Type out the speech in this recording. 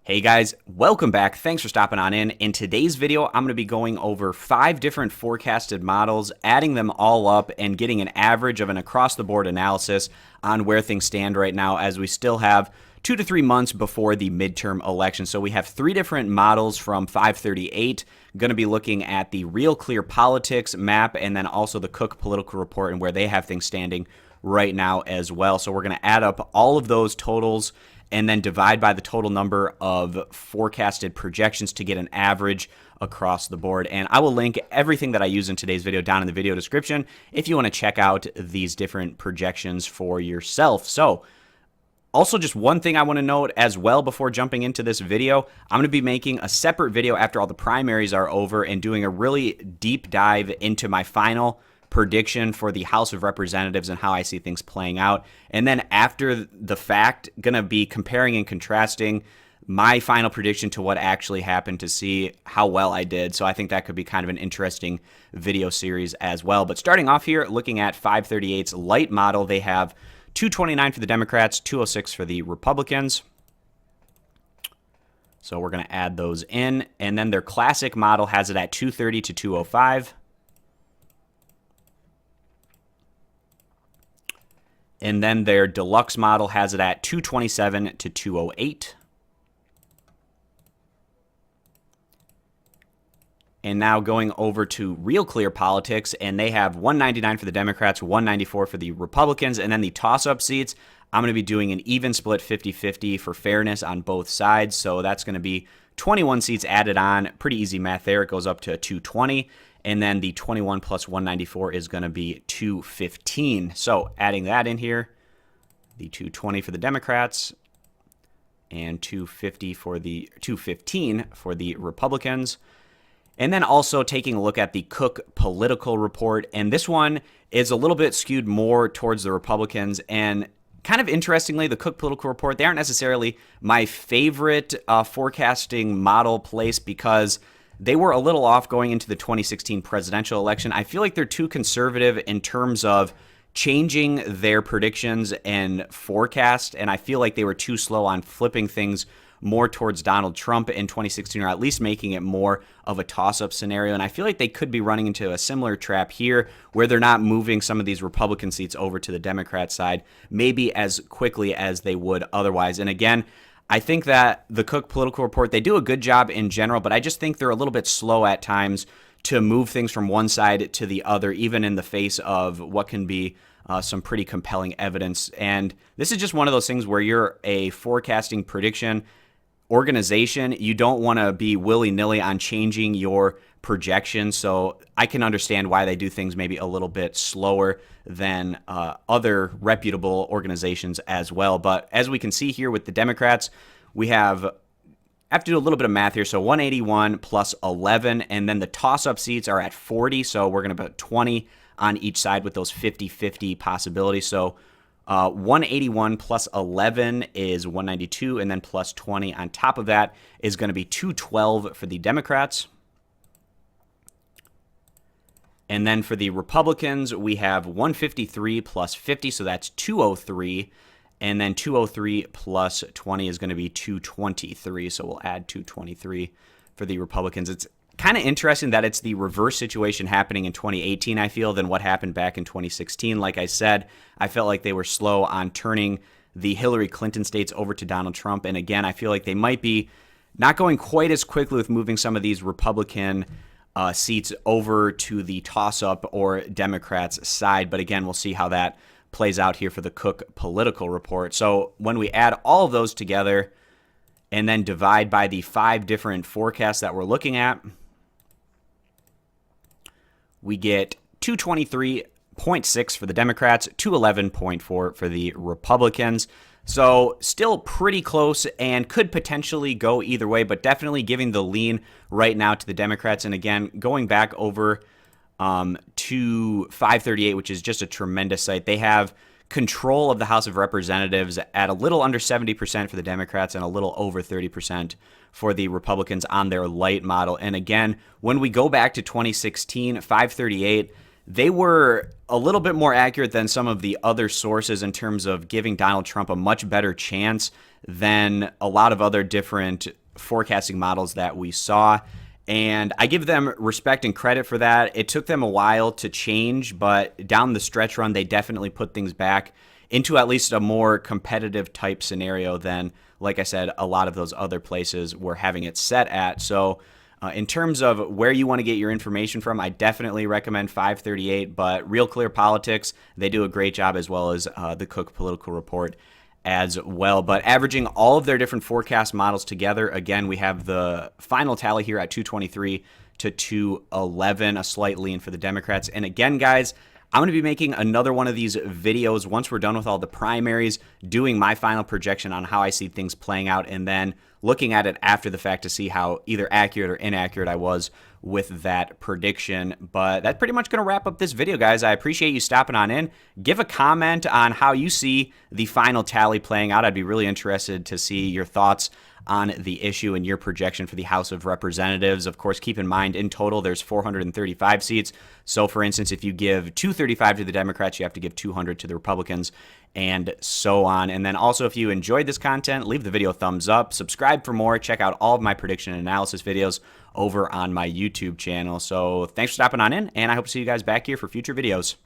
Hey guys, welcome back. Thanks for stopping on in. In today's video, I'm going to be going over 5 different forecasted models, adding them all up and getting an average of an across-the-board analysis on where things stand right now as we still have 2 to 3 months before the midterm election. So we have 3 different models from FiveThirtyEight. Going to be looking at the Real Clear Politics map and then also the Cook Political Report and where they have things standing right now as well. So we're going to add up all of those totals and then divide by the total number of forecasted projections to get an average across the board. And I will link everything that I use in today's video down in the video description if you want to check out these different projections for yourself. So also, just one thing I want to note as well before jumping into this video, I'm going to be making a separate video after all the primaries are over and doing a really deep dive into my final prediction for the House of Representatives and how I see things playing out. And then after the fact, going to be comparing and contrasting my final prediction to what actually happened to see how well I did. So I think that could be kind of an interesting video series as well. But starting off here, looking at 538's light model, they have 229 for the Democrats, 206 for the Republicans. So we're going to add those in. And then their classic model has it at 230 to 205. And then their deluxe model has it at 227 to 208. And now going over to Real Clear Politics, and they have 199 for the Democrats, 194 for the Republicans, and then the toss-up seats, I'm going to be doing an even split 50-50 for fairness on both sides. So that's going to be 21 seats added on. Pretty easy math there. It goes up to 220. And then the 21 plus 194 is going to be 215. So adding that in here, the 220 for the Democrats and 215 for the Republicans. And then also taking a look at the Cook Political Report. And this one is a little bit skewed more towards the Republicans. And kind of interestingly, the Cook Political Report, they aren't necessarily my favorite forecasting model place because they were a little off going into the 2016 presidential election. I feel like they're too conservative in terms of changing their predictions and forecast, and I feel like they were too slow on flipping things more towards Donald Trump in 2016, or at least making it more of a toss-up scenario. And I feel like they could be running into a similar trap here where they're not moving some of these Republican seats over to the Democrat side maybe as quickly as they would otherwise. And again, I think that the Cook Political Report, they do a good job in general, but I just think they're a little bit slow at times to move things from one side to the other, even in the face of what can be some pretty compelling evidence. And this is just one of those things where you're a forecasting prediction organization. You don't want to be willy-nilly on changing your projections. So I can understand why they do things maybe a little bit slower than other reputable organizations as well. But as we can see here with the Democrats, we have to do a little bit of math here. So 181 plus 11, and then the toss-up seats are at 40. So we're going to put 20 on each side with those 50-50 possibilities. So 181 plus 11 is 192, and then plus 20 on top of that is going to be 212 for the Democrats. And then for the Republicans, we have 153 plus 50, so that's 203. And then 203 plus 20 is going to be 223, so we'll add 223 for the Republicans. It's kind of interesting that it's the reverse situation happening in 2018, I feel, than what happened back in 2016. Like I said, I felt like they were slow on turning the Hillary Clinton states over to Donald Trump. And again, I feel like they might be not going quite as quickly with moving some of these Republican seats over to the toss-up or Democrats' side. But again, we'll see how that plays out here for the Cook Political Report. So when we add all of those together and then divide by the 5 different forecasts that we're looking at, we get 223.6 for the Democrats, 211.4 for the Republicans. So still pretty close and could potentially go either way, but definitely giving the lean right now to the Democrats. And again, going back over to 538, which is just a tremendous site, they have control of the House of Representatives at a little under 70% for the Democrats and a little over 30% for the Republicans on their light model. And again, when we go back to 2016, 538, they were a little bit more accurate than some of the other sources in terms of giving Donald Trump a much better chance than a lot of other different forecasting models that we saw. And I give them respect and credit for that. It took them a while to change, but down the stretch run, they definitely put things back into at least a more competitive type scenario than, like I said, a lot of those other places were having it set at. So in terms of where you want to get your information from, I definitely recommend 538, but Real Clear Politics, they do a great job, as well as the Cook Political Report as well. But averaging all of their different forecast models together, again, we have the final tally here at 223 to 211, a slight lean for the Democrats. And again, guys, I'm going to be making another one of these videos once we're done with all the primaries, doing my final projection on how I see things playing out, and then looking at it after the fact to see how either accurate or inaccurate I was with that prediction. But that's pretty much going to wrap up this video, guys. I appreciate you stopping on in. Give a comment on how you see the final tally playing out. I'd be really interested to see your thoughts on the issue and your projection for the House of Representatives. Of course, keep in mind, in total, there's 435 seats. So, for instance, if you give 235 to the Democrats, you have to give 200 to the Republicans, and so on. And then also, if you enjoyed this content, leave the video a thumbs up, subscribe for more, check out all of my prediction and analysis videos over on my YouTube channel. So thanks for stopping on in, and I hope to see you guys back here for future videos.